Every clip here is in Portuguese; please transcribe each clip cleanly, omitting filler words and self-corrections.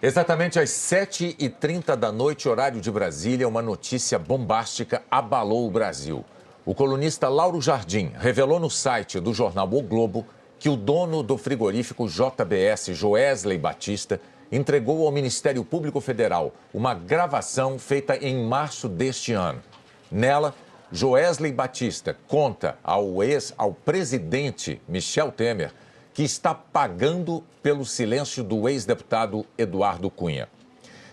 Exatamente às 7h30 da noite, horário de Brasília, uma notícia bombástica abalou o Brasil. O colunista Lauro Jardim revelou no site do jornal O Globo que o dono do frigorífico JBS, Joesley Batista, entregou ao Ministério Público Federal uma gravação feita em março deste ano. Nela, Joesley Batista conta ao presidente Michel Temer que está pagando pelo silêncio do ex-deputado Eduardo Cunha.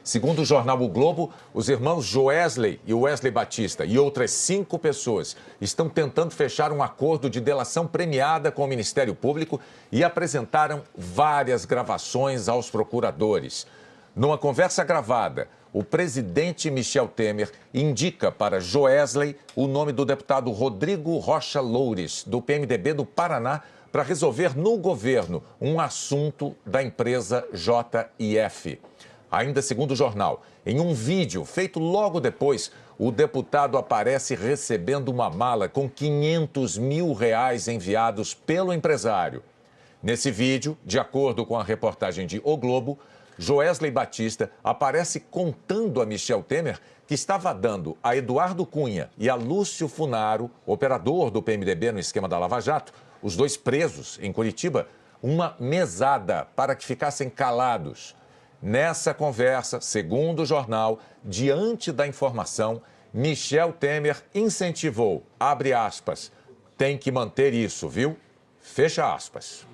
Segundo o jornal O Globo, os irmãos Joesley e Wesley Batista e outras 5 pessoas estão tentando fechar um acordo de delação premiada com o Ministério Público e apresentaram várias gravações aos procuradores. Numa conversa gravada, o presidente Michel Temer indica para Joesley o nome do deputado Rodrigo Rocha Loures, do PMDB do Paraná, para resolver no governo um assunto da empresa JIF. Ainda segundo o jornal, em um vídeo feito logo depois, o deputado aparece recebendo uma mala com R$500 mil enviados pelo empresário. Nesse vídeo, de acordo com a reportagem de O Globo, Joesley Batista aparece contando a Michel Temer que estava dando a Eduardo Cunha e a Lúcio Funaro, operador do PMDB no esquema da Lava Jato, os dois presos em Curitiba, uma mesada para que ficassem calados. Nessa conversa, segundo o jornal, diante da informação, Michel Temer incentivou, abre aspas, tem que manter isso, viu? Fecha aspas.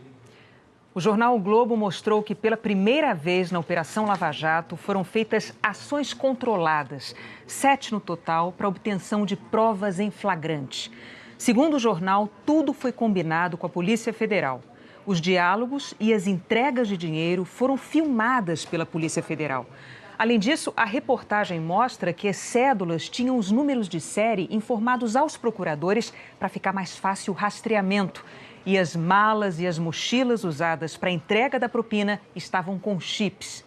O jornal O Globo mostrou que pela primeira vez na Operação Lava Jato foram feitas ações controladas, 7 no total, para obtenção de provas em flagrante. Segundo o jornal, tudo foi combinado com a Polícia Federal. Os diálogos e as entregas de dinheiro foram filmadas pela Polícia Federal. Além disso, a reportagem mostra que as cédulas tinham os números de série informados aos procuradores para ficar mais fácil o rastreamento. E as malas e as mochilas usadas para a entrega da propina estavam com chips.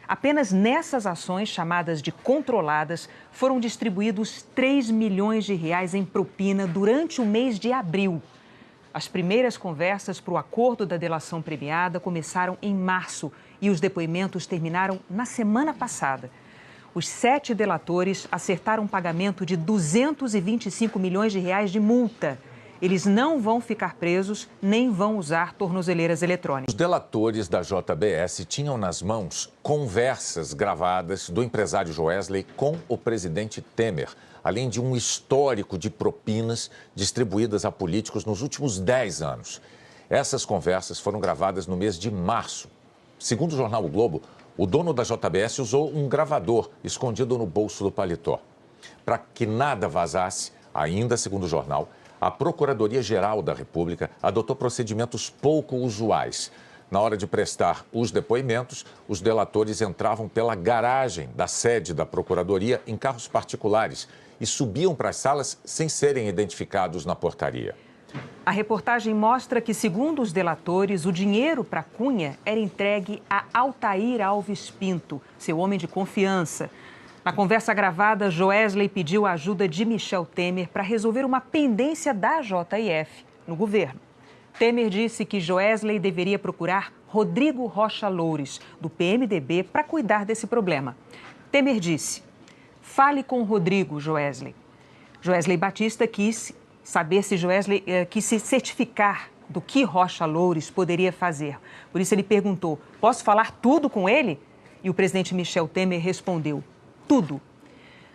Apenas nessas ações, chamadas de controladas, foram distribuídos R$3 milhões em propina durante o mês de abril. As primeiras conversas para o acordo da delação premiada começaram em março e os depoimentos terminaram na semana passada. Os 7 delatores acertaram um pagamento de R$225 milhões de multa. Eles não vão ficar presos nem vão usar tornozeleiras eletrônicas. Os delatores da JBS tinham nas mãos conversas gravadas do empresário Joesley com o presidente Temer, além de um histórico de propinas distribuídas a políticos nos últimos 10 anos. Essas conversas foram gravadas no mês de março. Segundo o jornal O Globo, o dono da JBS usou um gravador escondido no bolso do paletó. Para que nada vazasse, ainda segundo o jornal, a Procuradoria-Geral da República adotou procedimentos pouco usuais. Na hora de prestar os depoimentos, os delatores entravam pela garagem da sede da Procuradoria em carros particulares e subiam para as salas sem serem identificados na portaria. A reportagem mostra que, segundo os delatores, o dinheiro para Cunha era entregue a Altair Alves Pinto, seu homem de confiança. Na conversa gravada, Joesley pediu a ajuda de Michel Temer para resolver uma pendência da JIF no governo. Temer disse que Joesley deveria procurar Rodrigo Rocha Loures, do PMDB, para cuidar desse problema. Temer disse, fale com o Rodrigo, Joesley. Joesley Batista quis saber se Joesley quis se certificar do que Rocha Loures poderia fazer. Por isso ele perguntou, posso falar tudo com ele? E o presidente Michel Temer respondeu, tudo.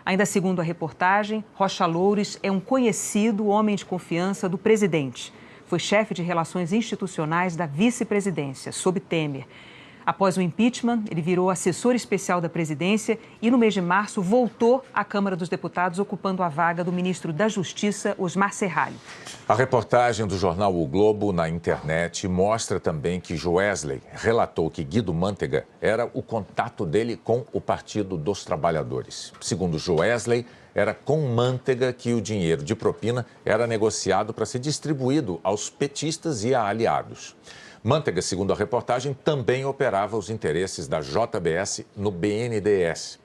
Ainda segundo a reportagem, Rocha Loures é um conhecido homem de confiança do presidente. Foi chefe de relações institucionais da vice-presidência, sob Temer. Após o impeachment, ele virou assessor especial da presidência e, no mês de março, voltou à Câmara dos Deputados, ocupando a vaga do ministro da Justiça, Osmar Serralho. A reportagem do jornal O Globo na internet mostra também que Joesley relatou que Guido Mantega era o contato dele com o Partido dos Trabalhadores. Segundo Joesley, era com Mantega que o dinheiro de propina era negociado para ser distribuído aos petistas e a aliados. Mantega, segundo a reportagem, também operava os interesses da JBS no BNDES.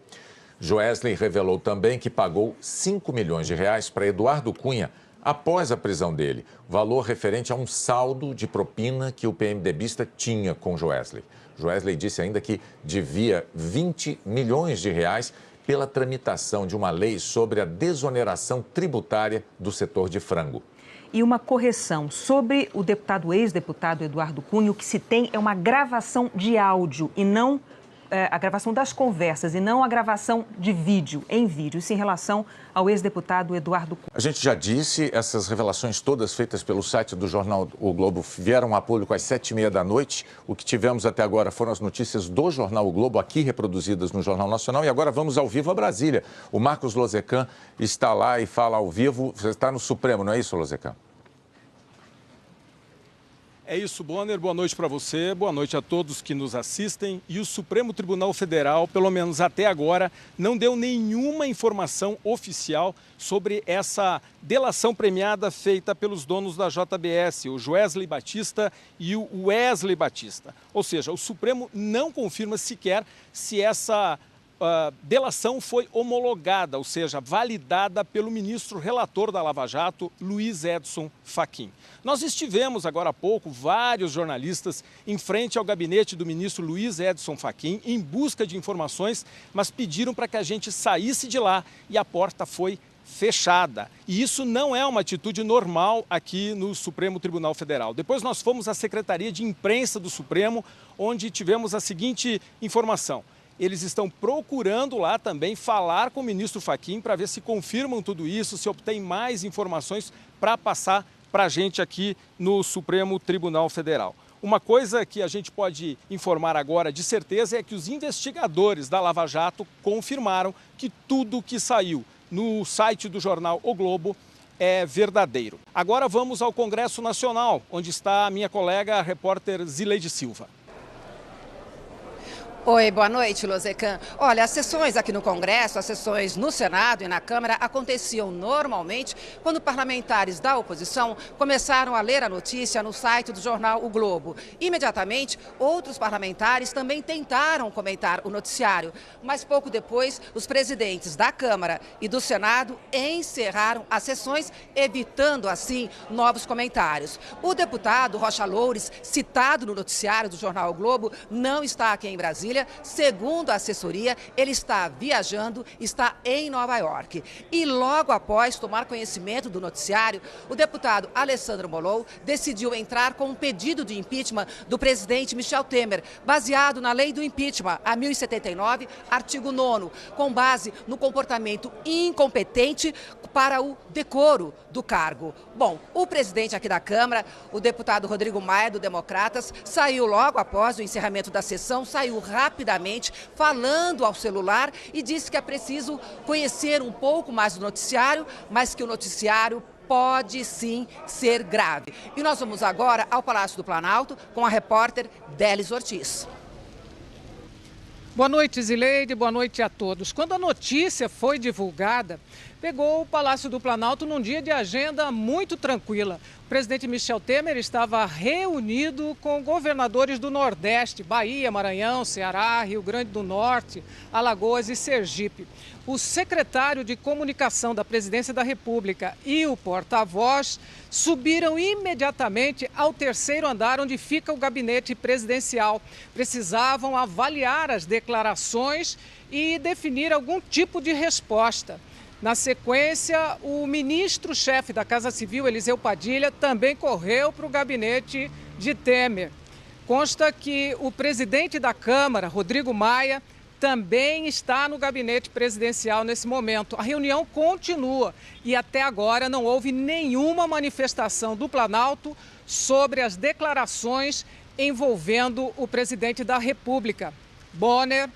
Joesley revelou também que pagou R$5 milhões para Eduardo Cunha após a prisão dele, valor referente a um saldo de propina que o PMDBista tinha com Joesley. Joesley disse ainda que devia 20 milhões de reais pela tramitação de uma lei sobre a desoneração tributária do setor de frango. E uma correção sobre o ex-deputado Eduardo Cunha, o que se tem é uma gravação de áudio e não a gravação das conversas e não a gravação de vídeo, em vídeo, isso em relação ao ex-deputado Eduardo Cunha. A gente já disse, essas revelações todas feitas pelo site do jornal O Globo vieram a público às 7h30 da noite. O que tivemos até agora foram as notícias do jornal O Globo, aqui reproduzidas no Jornal Nacional. E agora vamos ao vivo a Brasília. O Marcos Lozecan está lá e fala ao vivo. Você está no Supremo, não é isso, Lozecan? É isso, Bonner. Boa noite para você, boa noite a todos que nos assistem. E o Supremo Tribunal Federal, pelo menos até agora, não deu nenhuma informação oficial sobre essa delação premiada feita pelos donos da JBS, o Joesley Batista e o Wesley Batista. Ou seja, o Supremo não confirma sequer se essa delação foi homologada, ou seja, validada pelo ministro relator da Lava Jato, Luiz Edson Fachin. Nós estivemos agora há pouco, vários jornalistas, em frente ao gabinete do ministro Luiz Edson Fachin, em busca de informações, mas pediram para que a gente saísse de lá e a porta foi fechada. E isso não é uma atitude normal aqui no Supremo Tribunal Federal. Depois nós fomos à Secretaria de Imprensa do Supremo, onde tivemos a seguinte informação. Eles estão procurando lá também falar com o ministro Fachin para ver se confirmam tudo isso, se obtêm mais informações para passar para a gente aqui no Supremo Tribunal Federal. Uma coisa que a gente pode informar agora de certeza é que os investigadores da Lava Jato confirmaram que tudo que saiu no site do jornal O Globo é verdadeiro. Agora vamos ao Congresso Nacional, onde está a minha colega, a repórter Zileide Silva. Oi, boa noite, Lozecan. Olha, as sessões aqui no Congresso, as sessões no Senado e na Câmara aconteciam normalmente quando parlamentares da oposição começaram a ler a notícia no site do jornal O Globo. Imediatamente, outros parlamentares também tentaram comentar o noticiário, mas pouco depois, os presidentes da Câmara e do Senado encerraram as sessões, evitando assim novos comentários. O deputado Rocha Loures, citado no noticiário do jornal O Globo, não está aqui em Brasília. Segundo a assessoria, ele está viajando, está em Nova York. E logo após tomar conhecimento do noticiário, o deputado Alessandro Molon decidiu entrar com um pedido de impeachment do presidente Michel Temer, baseado na lei do impeachment, a 1079, artigo 9º, com base no comportamento incompetente para o decoro do cargo. Bom, o presidente aqui da Câmara, o deputado Rodrigo Maia, do Democratas, saiu logo após o encerramento da sessão, saiu rapidamente falando ao celular e disse que é preciso conhecer um pouco mais do noticiário, mas que o noticiário pode sim ser grave. E nós vamos agora ao Palácio do Planalto com a repórter Délis Ortiz. Boa noite, Zileide, boa noite a todos. Quando a notícia foi divulgada, pegou o Palácio do Planalto num dia de agenda muito tranquila. O presidente Michel Temer estava reunido com governadores do Nordeste, Bahia, Maranhão, Ceará, Rio Grande do Norte, Alagoas e Sergipe. O secretário de Comunicação da Presidência da República e o porta-voz subiram imediatamente ao terceiro andar, onde fica o gabinete presidencial. Precisavam avaliar as declarações e definir algum tipo de resposta. Na sequência, o ministro-chefe da Casa Civil, Eliseu Padilha, também correu para o gabinete de Temer. Consta que o presidente da Câmara, Rodrigo Maia, também está no gabinete presidencial nesse momento. A reunião continua e até agora não houve nenhuma manifestação do Planalto sobre as declarações envolvendo o presidente da República. Bonner,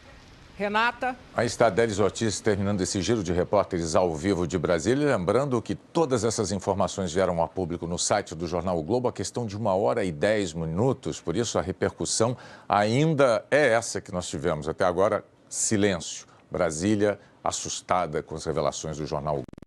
Renata. Aí está a Délis Ortiz terminando esse giro de repórteres ao vivo de Brasília. Lembrando que todas essas informações vieram a público no site do jornal O Globo, a questão de 1h10, por isso a repercussão ainda é essa que nós tivemos. Até agora, silêncio. Brasília assustada com as revelações do jornal O Globo.